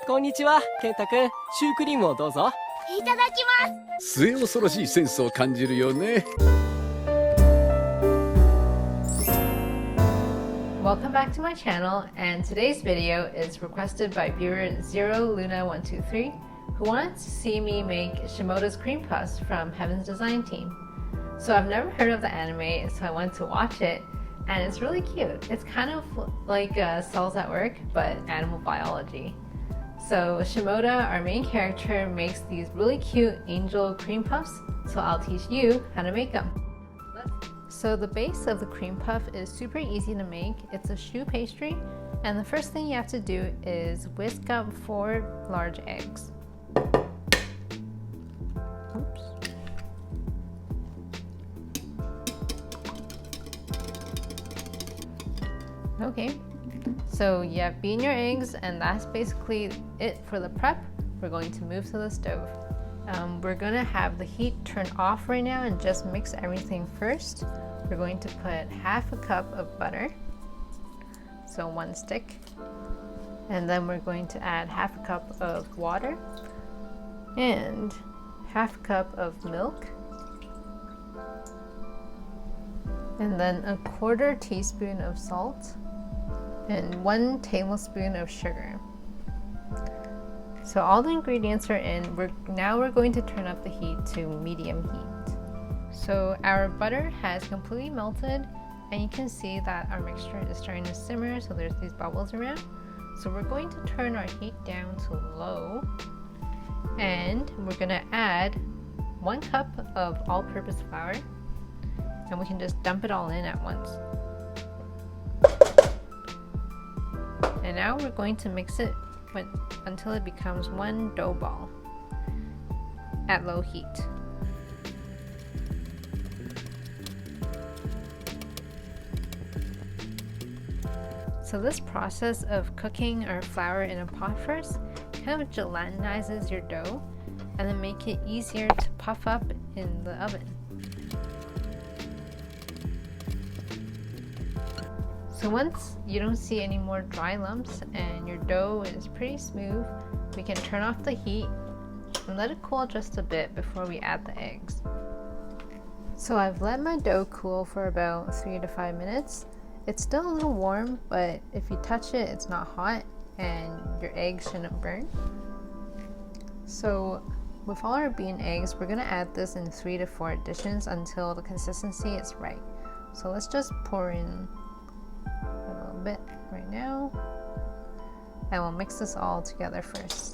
こんにちは、健太くん。シュークリームをどうぞ。いただきます。末恐ろしいセンスを感じるよね。Welcome back to my channel, and today's video is requested by viewer ZeroLuna123 who wanted to see me make Shimoda's cream puffs from Heaven's Design Team. So I've never heard of the anime, so I went to watch it, and it's really cute. It's kind of like Cells at Work, but animal biology. So Shimoda, our main character, makes these really cute angel cream puffs, so I'll teach you how to make them. So the base of the cream puff is super easy to make. It's a choux pastry, and the first thing you have to do is whisk up 4 large eggs. Oops. Okay, so you have beaten your eggs, and that's basically it for the prep. We're going to move to the stove. We're gonna have the heat turned off right now and just mix everything first. We're going to put half a cup of butter, so 1 stick, and then we're going to add half a cup of water and half a cup of milk, and then a 1/4 teaspoon of salt and 1 tablespoon of sugar. So all the ingredients are in. Now we're going to turn up the heat to medium heat. So our butter has completely melted, and you can see that our mixture is starting to simmer, so there's these bubbles around. So we're going to turn our heat down to low, and we're going to add 1 cup of all-purpose flour, and we can just dump it all in at once. And now we're going to mix it until it becomes 1 dough ball at low heat. So this process of cooking our flour in a pot first kind of gelatinizes your dough and then make it easier to puff up in the oven. So once you don't see any more dry lumps and your dough is pretty smooth, we can turn off the heat and let it cool just a bit before we add the eggs. So I've let my dough cool for about 3 to 5 minutes. It's still a little warm, but if you touch it, it's not hot and your eggs shouldn't burn. So with all our beaten eggs, we're gonna add this in 3 to 4 additions until the consistency is right. So let's just pour in a little bit right now, and we'll mix this all together first.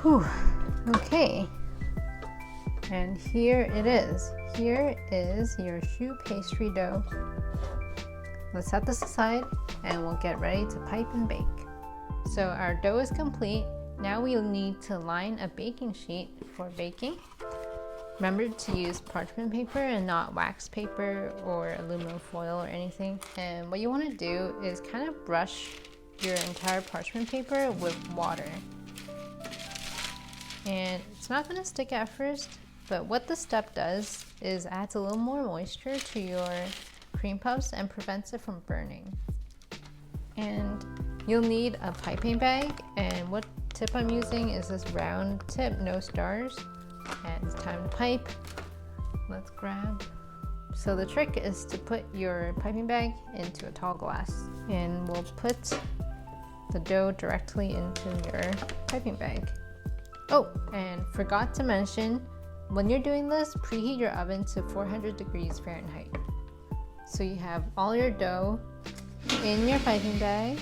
Whew. Okay, and here it is. Here is your choux pastry dough. Let's set this aside and we'll get ready to pipe and bake. So our dough is complete. Now we'll need to line a baking sheet for baking. Remember to use parchment paper and not wax paper or aluminum foil or anything. And what you want to do is kind of brush your entire parchment paper with water. And it's not going to stick at first, but what this step does is adds a little more moisture to your cream puffs and prevents it from burning. And you'll need a piping bag, and what tip I'm using is this round tip, no stars. And it's time to pipe. Let's grab. So the trick is to put your piping bag into a tall glass, and we'll put the dough directly into your piping bag. Oh, and forgot to mention, when you're doing this, preheat your oven to 400 degrees Fahrenheit. So you have all your dough in your piping bag.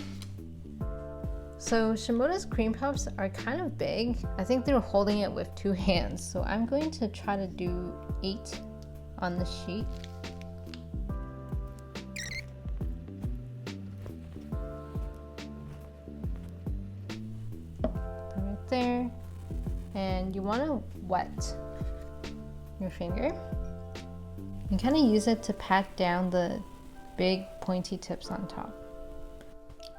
So Shimoda's cream puffs are kind of big. I think they're holding it with 2 hands. So I'm going to try to do 8 on the sheet. Right there. And you want to wet your finger and kind of use it to pat down the big pointy tips on top.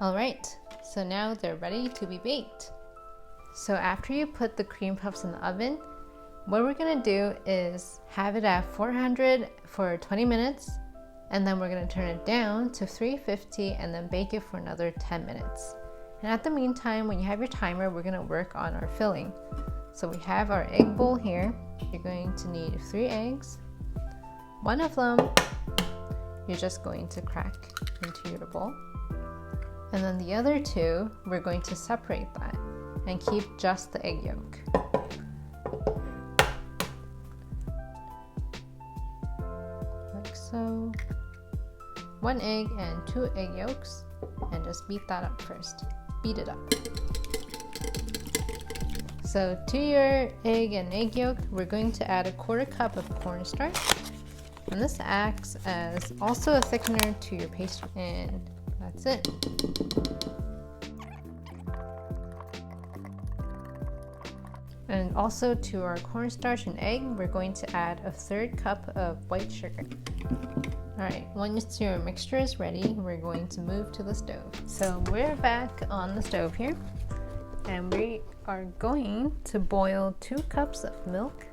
Alright, so now they're ready to be baked. So after you put the cream puffs in the oven, what we're gonna do is have it at 400 for 20 minutes, and then we're gonna turn it down to 350 and then bake it for another 10 minutes. And at the meantime, when you have your timer, we're gonna work on our filling. So we have our egg bowl here. You're going to need 3 eggs. One of them, you're just going to crack into your bowl. And then the other 2, we're going to separate that and keep just the egg yolk. Like so. 1 egg and 2 egg yolks, and just beat that up first. Beat it up. So to your egg and egg yolk, we're going to add 1/4 cup of cornstarch. And this acts as also a thickener to your pastry. And that's it. And also to our cornstarch and egg, we're going to add 1/3 cup of white sugar. Alright, once your mixture is ready, we're going to move to the stove. So we're back on the stove here, and we are going to boil 2 cups of milk.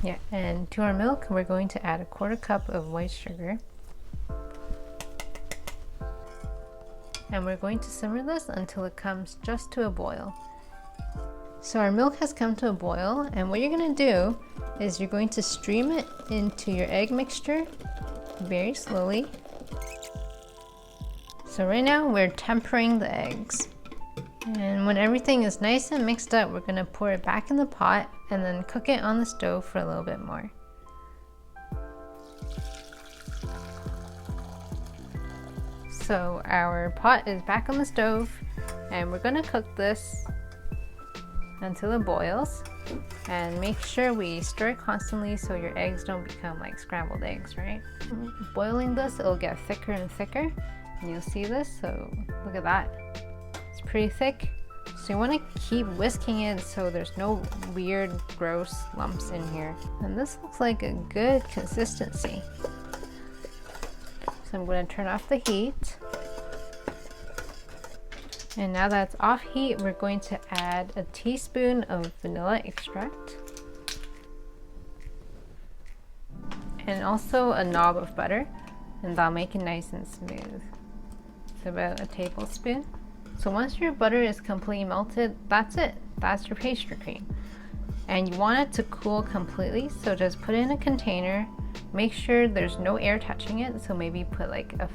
Yeah, and to our milk, we're going to add 1/4 cup of white sugar. And we're going to simmer this until it comes just to a boil. So our milk has come to a boil, and what you're gonna do is you're going to stream it into your egg mixture very slowly. So right now we're tempering the eggs. And when everything is nice and mixed up, we're gonna pour it back in the pot and then cook it on the stove for a little bit more. So our pot is back on the stove, and we're gonna cook this until it boils, and make sure we stir it constantly so your eggs don't become like scrambled eggs, right? Boiling this, it'll get thicker and thicker, and you'll see this. So look at that, it's pretty thick. So you want to keep whisking it so there's no weird gross lumps in here. And this looks like a good consistency. So I'm going to turn off the heat. And now that's off heat, we're going to add a teaspoon of vanilla extract. And also a knob of butter, and that'll make it nice and smooth. It's about a tablespoon. So once your butter is completely melted, that's it. That's your pastry cream. And you want it to cool completely, so just put it in a container. Make sure there's no air touching it, so maybe put like a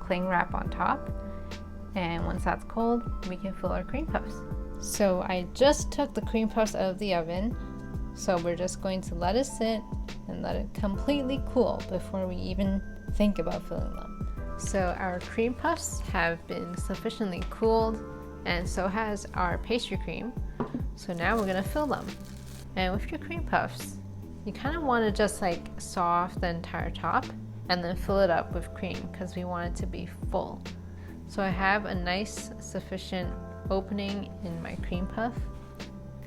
cling wrap on top. And once that's cold, we can fill our cream puffs. So I just took the cream puffs out of the oven. So we're just going to let it sit and let it completely cool before we even think about filling them. So our cream puffs have been sufficiently cooled, and so has our pastry cream. So now we're gonna fill them. And with your cream puffs, you kind of want to just like saw off the entire top and then fill it up with cream because we want it to be full. So I have a nice sufficient opening in my cream puff.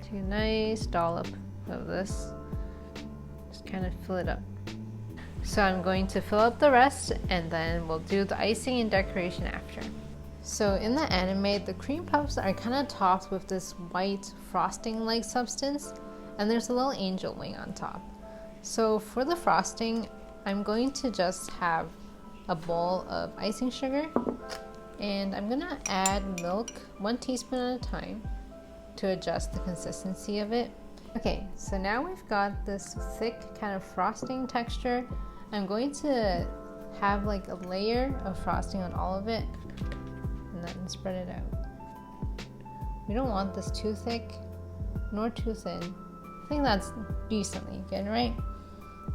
Take a nice dollop of this, just kind of fill it up. So I'm going to fill up the rest, and then we'll do the icing and decoration after. So in the anime, the cream puffs are kind of topped with this white frosting-like substance, and there's a little angel wing on top. So for the frosting, I'm going to just have a bowl of icing sugar, and I'm gonna add milk 1 teaspoon at a time to adjust the consistency of it. Okay, so now we've got this thick kind of frosting texture. I'm going to have like a layer of frosting on all of it and then spread it out. We don't want this too thick nor too thin. I think that's decently good, right?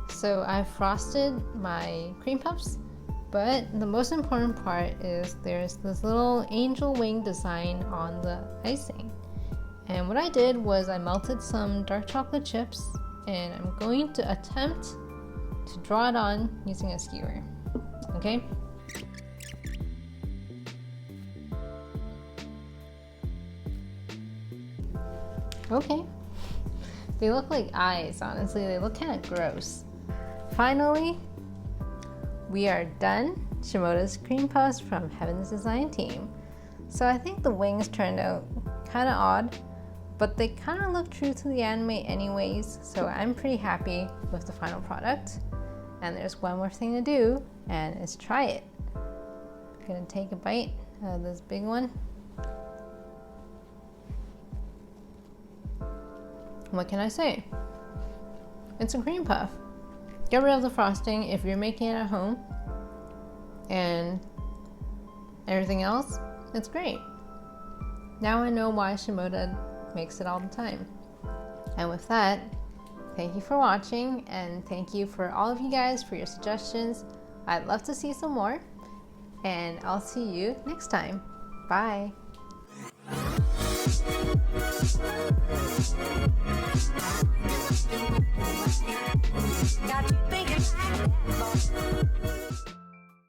So I've frosted my cream puffs, but the most important part is there's this little angel wing design on the icing. And what I did was I melted some dark chocolate chips, and I'm going to attempt to draw it on using a skewer. Okay? Okay. They look like eyes, honestly. They look kind of gross. Finally, we are done. Shimoda's cream puffs from Heaven's Design team. So I think the wings turned out kind of odd, but they kind of look true to the anime anyways, so I'm pretty happy with the final product. And there's one more thing to do, and it's try it. I'm gonna take a bite out of this big one. What can I say? It's a cream puff. Get rid of the frosting if you're making it at home, and everything else, it's great. Now I know why Shimoda makes it all the time. And with that, thank you for watching, and thank you for all of you guys for your suggestions. I'd love to see some more, and I'll see you next time. Bye.